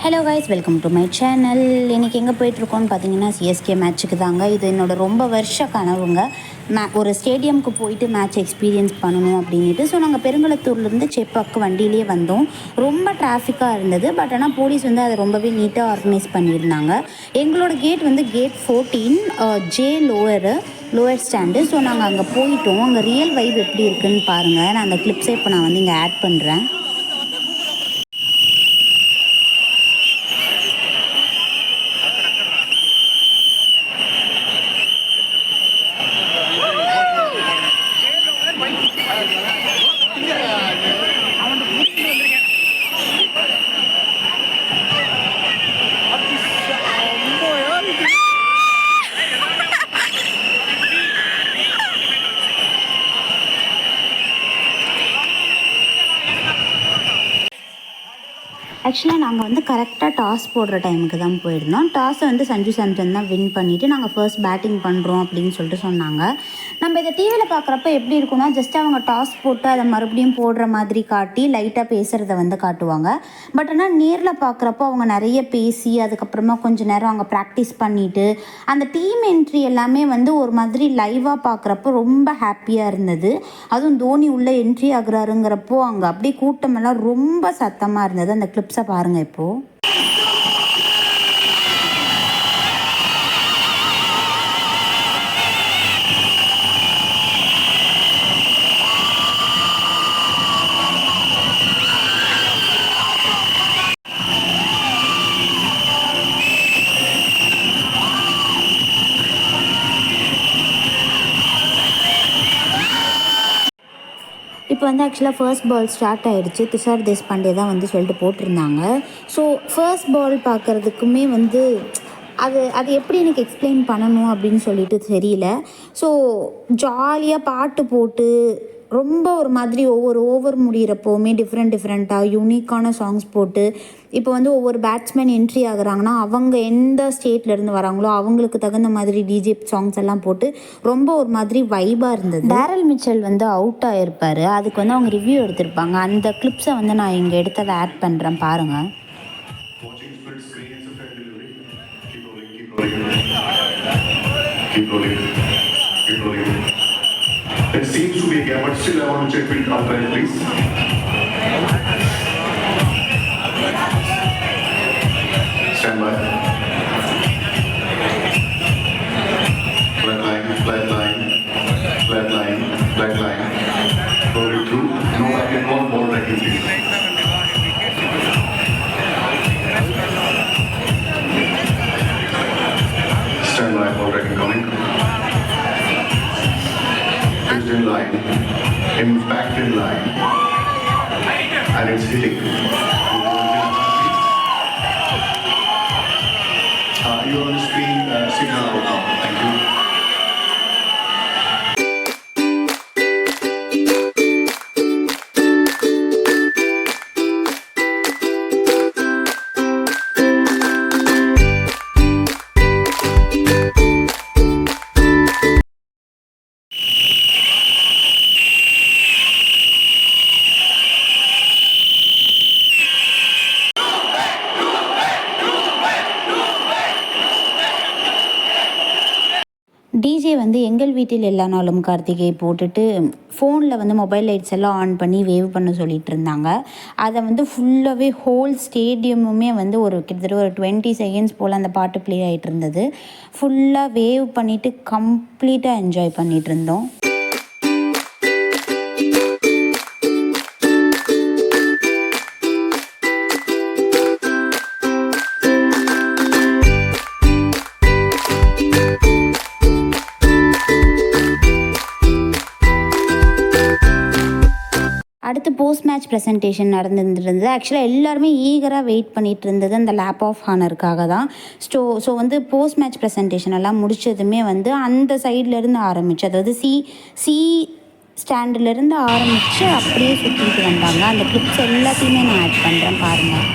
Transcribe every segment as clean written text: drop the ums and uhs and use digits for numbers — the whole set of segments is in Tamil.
Hello guys, welcome to my channel. இன்றைக்கி எங்கே போயிட்டுருக்கோன்னு பார்த்தீங்கன்னா சிஎஸ்கே மேட்ச்சுக்கு தாங்க. இது என்னோடய ரொம்ப வருஷ கனவுங்க. ஒரு ஸ்டேடியமுக்கு போயிட்டு மேட்ச் எக்ஸ்பீரியன்ஸ் பண்ணணும் அப்படின்ட்டு. ஸோ நாங்கள் பெருங்குளத்தூர்லேருந்து செப்பாக்கு வண்டியிலே வந்தோம். ரொம்ப டிராஃபிக்காக இருந்தது. பட் ஆனால் போலீஸ் வந்து அதை ரொம்பவே நீட்டாக ஆர்கனைஸ் பண்ணியிருந்தாங்க. எங்களோட கேட் வந்து gate 14 J lower stand. So நாங்கள் அங்கே போயிட்டோம். அங்கே ரியல் வைப் எப்படி இருக்குதுன்னு பாருங்கள். நான் அந்த கிளிப்ஸை இப்போ நான் வந்து இங்கே ஆட் பண்ணுறேன். ஆக்சுவலாக நாங்கள் வந்து கரெக்டாக டாஸ் போடுற டைமுக்கு தான் போயிருந்தோம். டாஸை வந்து சஞ்சு சாம்சன் தான் வின் பண்ணிவிட்டு நாங்கள் ஃபர்ஸ்ட் பேட்டிங் பண்ணுறோம் அப்படின்னு சொல்லிட்டு சொன்னாங்க. நம்ம இதை டிவியில் பார்க்குறப்ப எப்படி இருக்குன்னா, ஜஸ்ட் அவங்க டாஸ் போட்டு அதை மறுபடியும் போடுற மாதிரி காட்டி லைட்டாக பேசுகிறத வந்து காட்டுவாங்க. பட் ஆனால் நேரில் பார்க்குறப்போ அவங்க நிறைய பேசி அதுக்கப்புறமா கொஞ்சம் நேரம் அவங்க ப்ராக்டிஸ் பண்ணிவிட்டு அந்த டீம் என்ட்ரி எல்லாமே வந்து ஒரு மாதிரி லைவாக பார்க்குறப்போ ரொம்ப ஹாப்பியாக இருந்தது. அதுவும் தோனி உள்ளே என்ட்ரி ஆகுறாருங்கிறப்போ அங்கே அப்படியே கூட்டமெல்லாம் ரொம்ப சத்தமாக இருந்தது. அந்த கிளிப்ஸை பாருங்க இப்போ. இப்போ வந்து ஆக்சுவலாக ஃபர்ஸ்ட் பால் ஸ்டார்ட் ஆகிடுச்சு. துஷார் தேஷ்பாண்டே தான் வந்து சொல்லிட்டு போட்டிருந்தாங்க. ஸோ ஃபர்ஸ்ட் பால் பார்க்குறதுக்குமே வந்து அது எப்படி எனக்கு எக்ஸ்பிளைன் பண்ணணும் அப்படின்னு சொல்லிட்டு தெரியல. ஸோ ஜாலியாக பாட்டு போட்டு ரொம்ப ஒரு மாதிரி ஒவ்வொரு ஓவர் முடிகிறப்போவுமே டிஃப்ரெண்ட்டாக யூனிக்கான சாங்ஸ் போட்டு இப்போ வந்து ஒவ்வொரு பேட்ஸ்மேன் என்ட்ரி ஆகுறாங்கன்னா அவங்க எந்த ஸ்டேட்லேருந்து வராங்களோ அவங்களுக்கு தகுந்த மாதிரி டிஜே சாங்ஸ் எல்லாம் போட்டு ரொம்ப ஒரு மாதிரி வைபாக இருந்தது. டேரல் மிச்சல் வந்து அவுட் ஆகிருப்பார். அதுக்கு வந்து அவங்க ரிவ்யூ எடுத்திருப்பாங்க. அந்த கிளிப்ஸை வந்து நான் இங்கே எடுத்ததை ஆட் பண்ணுறேன் பாருங்கள். There seems to be a gap, but still I want to check with umpire, please. Stand by. Flat line, flat line, flat line, flat line. Go it through. No back and one ball tracking, please. Stand by, ball tracking coming. In line, impact in line, and it's hitting. You are on the screen, signal out now. Thank you. DJ வந்து எங்கள் வீட்டில் எல்லா நாளும் கார்த்திகை போட்டுட்டு ஃபோனில் வந்து மொபைல் லைட்ஸ் எல்லாம் ஆன் பண்ணி வேவ் பண்ண சொல்லிட்டு இருந்தாங்க. அதை வந்து ஃபுல்லாகவே ஹோல் ஸ்டேடியமுமே வந்து கிட்டத்தட்ட ஒரு 20 செகண்ட்ஸ் போல் அந்த பாட்டு ப்ளே ஆகிட்டு இருந்தது. ஃபுல்லாக வேவ் பண்ணிவிட்டு கம்ப்ளீட்டாக என்ஜாய் பண்ணிகிட்டு இருந்தோம். அடுத்து போஸ்ட் மேட்ச் ப்ரெசன்டேஷன் நடந்துருந்தது. ஆக்சுவலாக எல்லாருமே ஈகராக வெயிட் பண்ணிகிட்டு இருந்தது அந்த லேப் ஆஃப் ஹானருக்காக தான். ஸோ வந்து போஸ்ட் மேட்ச் ப்ரெசன்டேஷன் எல்லாம் முடித்ததுமே வந்து அந்த சைட்லேருந்து ஆரம்பிச்சு, அதாவது சி ஸ்டாண்டிலேருந்து ஆரம்பித்து அப்படியே சுற்றிட்டு வந்தாங்க. அந்த கிளிப்ஸ் எல்லாத்தையுமே நான் ஆட் பண்ணுறேன் பாருங்கள்.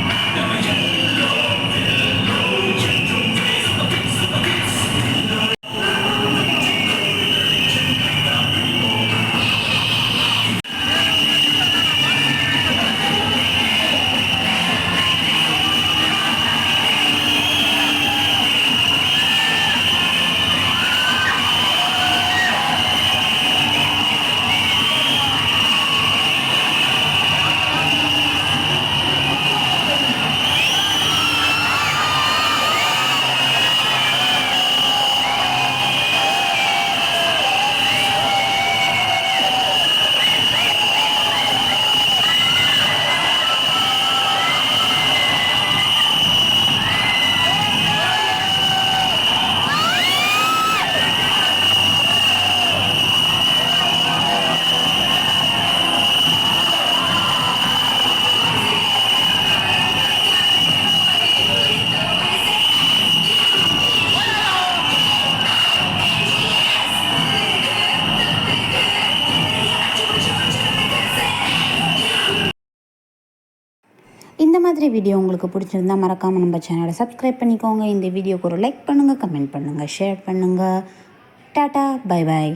வீடியோ உங்களுக்கு பிடிச்சிருந்தா மறக்காமல் நம்ம சேனலை சப்ஸ்கிரைப் பண்ணிக்கோங்க. இந்த வீடியோக்கு ஒரு லைக் பண்ணுங்கள், கமெண்ட் பண்ணுங்கள், ஷேர் பண்ணுங்கள். Tata, bye bye.